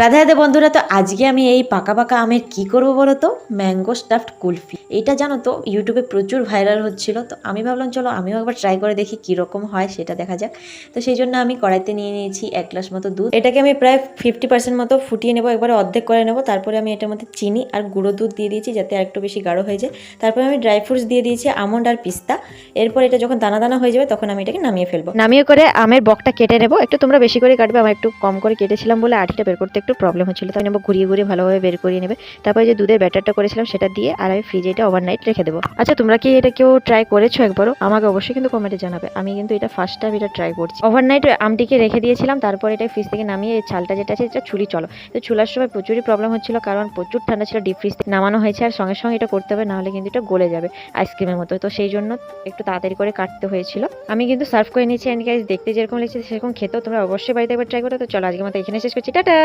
রাধে রাধে বন্ধুরা, তো আজকে আমি এই পাকা পাকা আমের কি করব বলো তো, ম্যাঙ্গো স্টাফড কুলফি। এটা জানো তো ইউটিউবে প্রচুর ভাইরাল হচ্ছিল, তো আমি ভাবলাম চলো আমিও একবার ট্রাই করে দেখি কীরকম হয় সেটা দেখা যাক। তো সেই জন্য আমি কড়াইতে নিয়ে নিয়েছি 1 গ্লাস মতো দুধ। এটাকে আমি প্রায় 50% মতো ফুটিয়ে নেবো, একবারে অর্ধেক করে নেবো। তারপরে আমি এটার মধ্যে চিনি আর গুঁড়ো দুধ দিয়ে দিয়েছি যাতে আরেকটু বেশি গাঢ় হয়ে যায়। তারপরে আমি ড্রাই ফ্রুটস দিয়ে দিয়েছি, আমন্ড আর পিস্তা। এরপর এটা যখন দানা দানা হয়ে যাবে তখন আমি এটাকে নামিয়ে ফেলবো। নামিয়ে করে আমের বকটা কেটে নেবো। একটু তোমরা বেশি করে কাটবে, আমার একটু কম করে কেটেছিলাম বলে আঠিটা বের করতে একটু প্রবলেম হচ্ছিল। তো আমি নেবো ঘুরিয়ে ঘুরিয়ে ভালোভাবে বের করিয়ে নেবে। তারপরে যে দুধের ব্যাটারটা করেছিলাম সেটা দিয়ে আর আমি ফ্রিজে এটা ওভারনাইট রেখে দেবো। আচ্ছা, তোমরা কি এটা কেউ ট্রাই করেছো একবারও? আমাকে অবশ্যই কিন্তু কমেন্টে জানাবে। আমি কিন্তু এটা ফার্স্ট টাইম এটা ট্রাই করছি। ওভারনাইট আমটিকে রেখে দিয়েছিলাম, তারপর এটা ফ্রিজ থেকে নামিয়ে এই ছালটা যেটা আছে এটা ছুরি চলো। তো চুলার সময় প্রচুরই প্রবলেম হচ্ছিল, কারণ প্রচুর ঠান্ডা ছিল। ডিপ ফ্রিজ থেকে নামানো হয়েছে আর সঙ্গে সঙ্গে এটা করতে হবে, নাহলে কিন্তু এটা গলে যাবে আইসক্রিমের মতো। তো সেই জন্য একটু তাড়াতাড়ি করে কাটতে হয়েছিল। আমি কিন্তু সার্ভ করে নিয়েছি, এন্ড গাইস দেখতে যেরকম লেগেছে সেরকম খেতেও তোমরা অবশ্যই বাড়িতে একবার ট্রাই করো। তো চলো আজকের মতো এখানে শেষ করছি, টাটা।